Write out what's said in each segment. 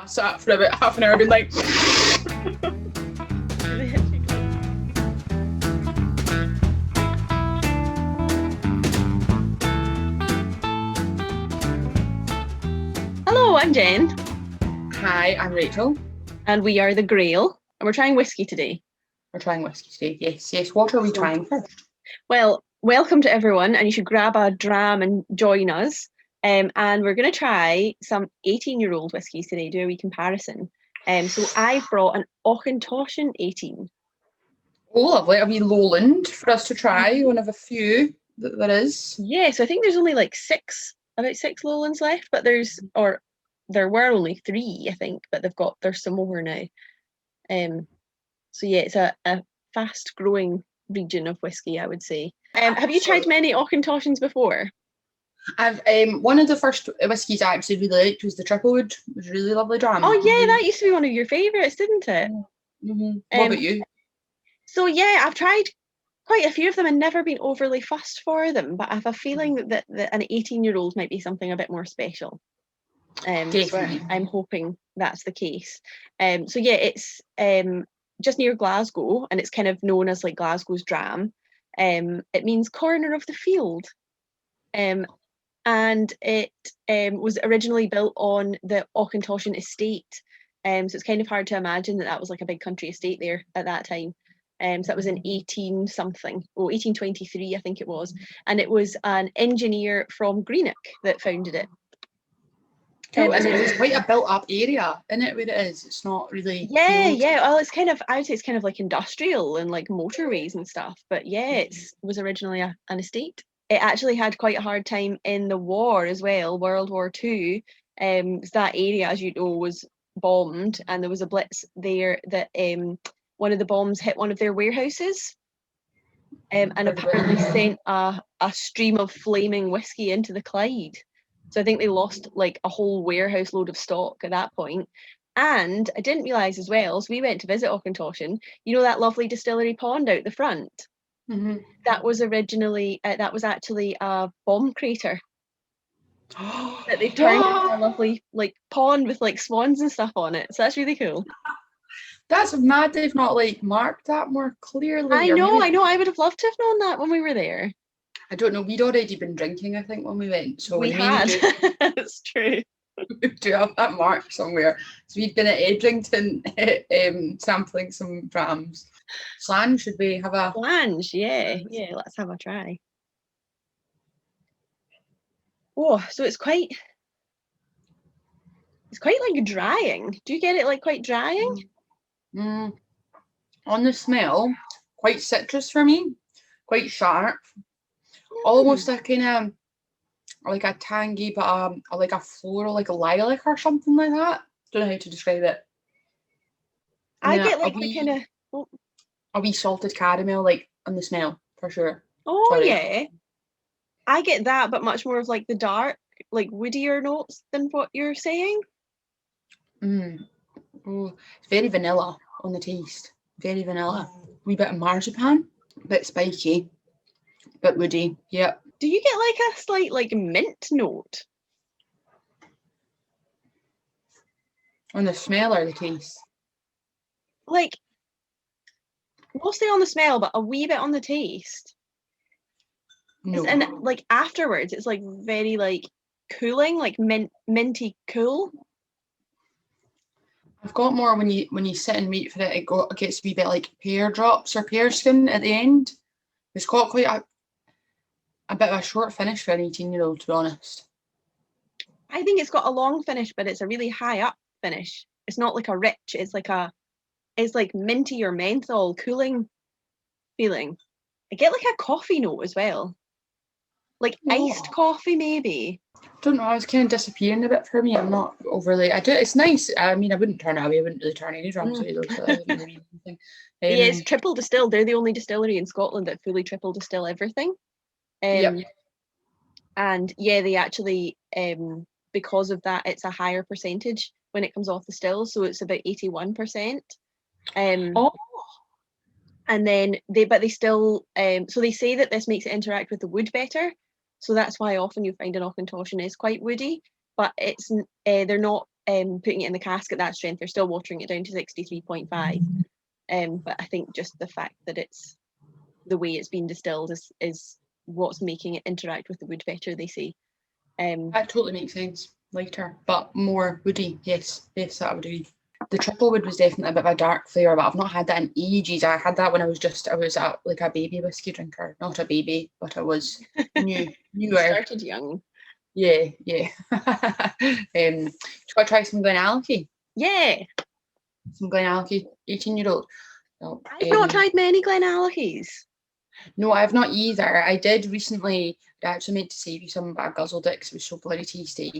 I sat for about half an hour being like... Hello, I'm Jen. Hi, I'm Rachel. And we are the Grail. And we're trying whiskey today. We're trying whiskey today. Yes. What are we trying first? Well, welcome to everyone, and you should grab a dram and join us. And we're going to try some 18-year-old whiskies today, do a wee comparison. So I've brought an Auchentoshan 18. Oh, lovely. A wee Lowland for us to try. One of a few that there is. Yeah, so I think there's only like about six Lowlands left, but there were only three, I think, but there's some more now. So yeah, it's a fast-growing region of whiskey, I would say. Have you tried many Auchentoshans before? I've one of the first whiskies I actually really liked was the Triplewood. It was a really lovely dram. Oh yeah, that used to be one of your favourites, didn't it? Mm-hmm. What about you? So yeah, I've tried quite a few of them and never been overly fussed for them, but I have a feeling that an 18-year-old might be something a bit more special. Definitely. So I'm hoping that's the case. So yeah, it's just near Glasgow, and it's kind of known as like Glasgow's dram. It means corner of the field. And it was originally built on the Auchentoshan estate. So it's kind of hard to imagine that was like a big country estate there at that time. So that was in 1823, I think it was. And it was an engineer from Greenock that founded it. It's quite a built-up area, isn't it, where it is? It's not really... Yeah. Well, I would say it's kind of like industrial and like motorways and stuff. But yeah, it was originally an estate. It actually had quite a hard time in the war as well, World War II. That area, as you know, was bombed, and there was a blitz there that one of the bombs hit one of their warehouses, and apparently sent a stream of flaming whiskey into the Clyde. So I think they lost like a whole warehouse load of stock at that point. And I didn't realise as well, so we went to visit Auchentoshan, you know that lovely distillery pond out the front? Mm-hmm. That was actually a bomb crater that they've turned into a lovely like pond with like swans and stuff on it. So that's really cool. That's mad they've not like marked that more clearly. I know. I would have loved to have known that when we were there. I don't know. We'd already been drinking, I think, when we went. So we had. That's true. We do have that mark somewhere. So we'd been at Edrington sampling some drams. Slan, should we have a... Flange, yeah, let's have a try. Oh, so it's quite like drying. Do you get it like quite drying? On the smell, quite citrus for me, quite sharp. Almost a kind of like a tangy, but like a floral, like a lilac or something like that. Don't know how to describe it. I get like the kind of a wee salted caramel, like on the smell for sure. Oh, sorry. Yeah, I get that, but much more of like the dark, like woodier notes than what you're saying. Oh, it's very vanilla on the taste. Very vanilla. Wee bit of marzipan, a bit spiky, bit woody. Yep. Do you get like a slight like mint note on the smell or the taste? Like mostly on the smell, but a wee bit on the taste. No. And like afterwards, it's like very like cooling, like minty cool. I've got more when you sit and wait for it. It gets a wee bit like pear drops or pear skin at the end. It's got quite a bit of a short finish for an 18-year-old, to be honest. I think it's got a long finish, but it's a really high up finish. It's not like a rich. It's like minty or menthol cooling feeling. I get like a coffee note as well, like iced coffee maybe. Don't know. I was kind of disappearing a bit for me. I'm not overly. I do. It's nice. I mean, I wouldn't turn it away. I wouldn't really turn any drums away though. So that wouldn't be anything. Yeah, it's triple distilled. They're the only distillery in Scotland that fully triple distill everything. Yep. And yeah, they actually because of that, it's a higher percentage when it comes off the still. So it's about 81%. And then they still so they say that this makes it interact with the wood better. So that's why often you find an Auchentoshan is quite woody, but it's they're not putting it in the cask at that strength. They're still watering it down to 63.5. But I think just the fact that it's the way it's been distilled is what's making it interact with the wood better, they say. That totally makes sense. Lighter, but more woody. Yes, that I would agree. The triple wood was definitely a bit of a dark flavour, but I've not had that in ages. I had that when I was like a baby whiskey drinker. Not a baby, but I was newer. Started young. Yeah. Just got to try some Glenallachie. Yeah. Some Glenallachie, 18-year-old. So, I've not tried many Glenallachies. No, I've not either. I did recently. I actually meant to save you some, but I guzzled it because it was so bloody tasty.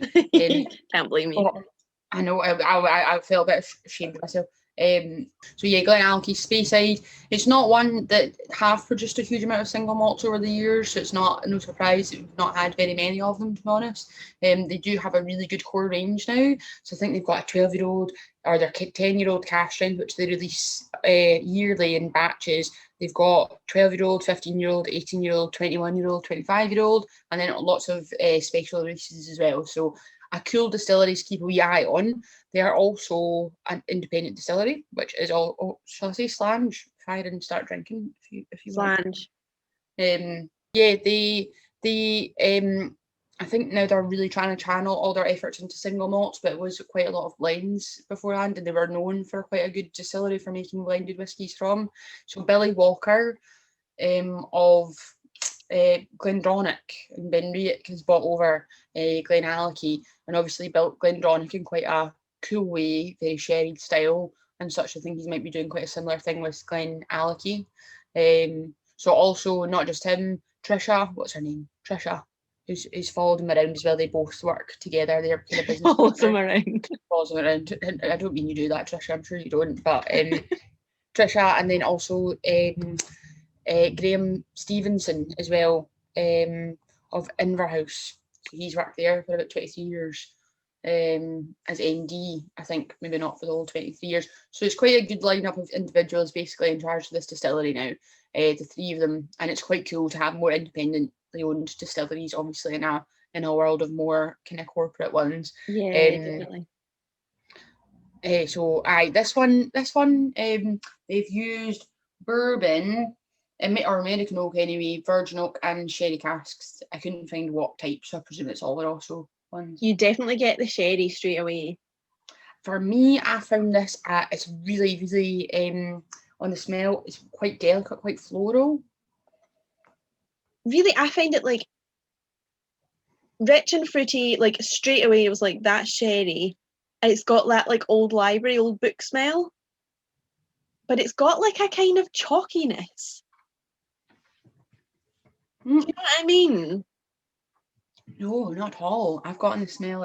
Can't blame me. I know. I felt a bit ashamed of myself. So yeah, Glenallachie, Speyside. It's not one that have produced a huge amount of single malts over the years, so it's no surprise that we've not had very many of them, to be honest. They do have a really good core range now. So I think they've got a 12-year-old or their 10-year-old cask strength, which they release yearly in batches. They've got 12-year-old, 15-year-old, 18-year-old, 21-year-old, 25-year-old, and then lots of special releases as well. So a cool distillery to keep a wee eye on. They are also an independent distillery, which is all, shall I say slange? Try and start drinking if you Slange. want. Yeah, they I think now they're really trying to channel all their efforts into single malts, but it was quite a lot of blends beforehand, and they were known for quite a good distillery for making blended whiskies from. So Billy Walker of Glendronach and Benriach has bought over Glenallachie, and obviously built Glendronach in quite a cool way, very sherry style and such. I think he might be doing quite a similar thing with Glenallachie. So also not just him, Trisha, what's her name? Trisha, who's followed him around as well. They both work together. They're kind of business. Follows him around. Follows him around. And I don't mean you do that, Trisha. I'm sure you don't. But Trisha, and then also Graham Stevenson as well, of Inverhouse. So he's worked there for about 23 years as MD, I think, maybe not for the whole 23 years. So it's quite a good lineup of individuals basically in charge of this distillery now, the three of them, and it's quite cool to have more independently owned distilleries, obviously in a world of more kind of corporate ones. Yeah, definitely. So this one, they've used bourbon, or American oak anyway, virgin oak and sherry casks. I couldn't find what type, so I presume it's all also ones. You definitely get the sherry straight away. For me, I found this, it's really, really, on the smell, it's quite delicate, quite floral. Really, I find it like rich and fruity, like straight away it was like that sherry. And it's got that like old library, old book smell. But it's got like a kind of chalkiness. Do you know what I mean? No, not at all. I've gotten the smell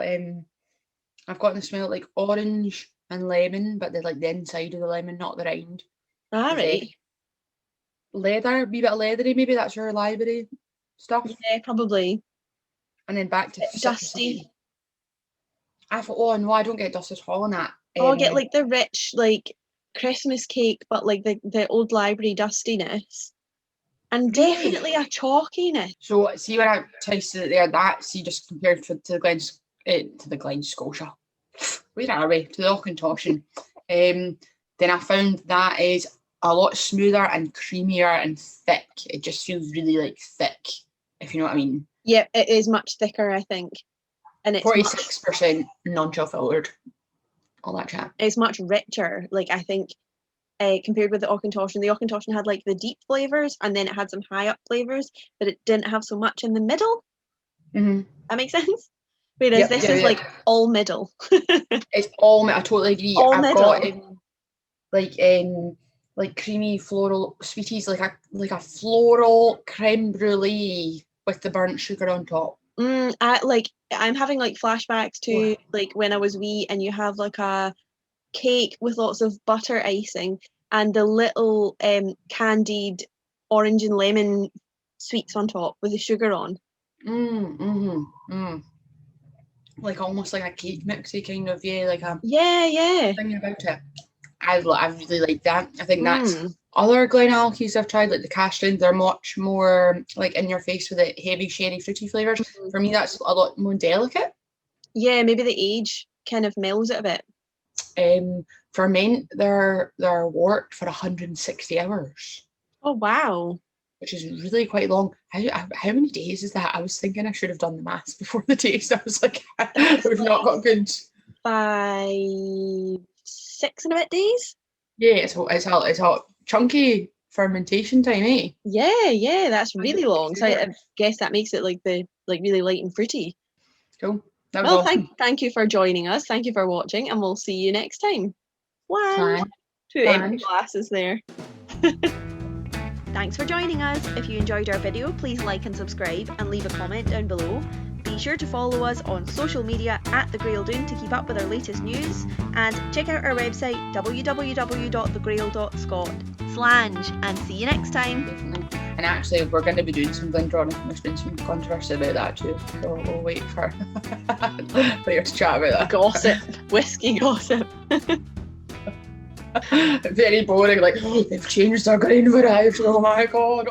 like orange and lemon, but they're like the inside of the lemon, not the rind. All right. Leather, wee bit of leathery, maybe that's your library stuff. Yeah, probably. And then back to dusty. I thought, oh no, I don't get dust at all in that. I get like the rich, like Christmas cake, but like the old library dustiness. And definitely a chalkiness. So see when I tasted it there, that just compared to the Glen Scotia. Where are we? To the Auchentoshan. Then I found that is a lot smoother and creamier and thick. It just feels really like thick, if you know what I mean. Yeah, it is much thicker, I think. And it's 46% non-chill filtered. All that chat. It's much richer. Like I think compared with the Auchentoshan had like the deep flavours and then it had some high up flavours, but it didn't have so much in the middle. Mm-hmm. That makes sense? Whereas this is like all middle. It's all, I totally agree. All middle. Got like creamy floral sweeties, like a floral creme brulee with the burnt sugar on top. I'm having like flashbacks to like when I was wee, and you have like a cake with lots of butter icing and the little candied orange and lemon sweets on top with the sugar on. Like almost like a cake mixy kind of, like a thing about it. I really like that. I think that's other Glenallachies I've tried, like the cask strength, they're much more like in your face with the heavy sherry fruity flavours. For me, that's a lot more delicate. Yeah, maybe the age kind of mellows it a bit? Ferment their wort for 160 hours. Oh wow. Which is really quite long. How many days is that? I was thinking I should have done the maths before the taste. I was like, we've not got good. 5, 6 and a bit days. Yeah, it's a chunky fermentation time, eh? Yeah, that's really long. So I guess that makes it like really light and fruity. Cool. That was Well, awesome. thank you for joining us. Thank you for watching, and we'll see you next time. One, Bye. two empty glasses there. Thanks for joining us. If you enjoyed our video, please like and subscribe and leave a comment down below. Be sure to follow us on social media at The Grail Doon to keep up with our latest news, and check out our website www.thegrail.scot. Slange, and see you next time. Definitely. And actually, we're going to be doing some Glenallachie, and there's been some controversy about that too. So we'll wait for later to chat about that. Gossip, whiskey gossip. Very boring. Like, oh, they've changed their grain variety. Oh my god!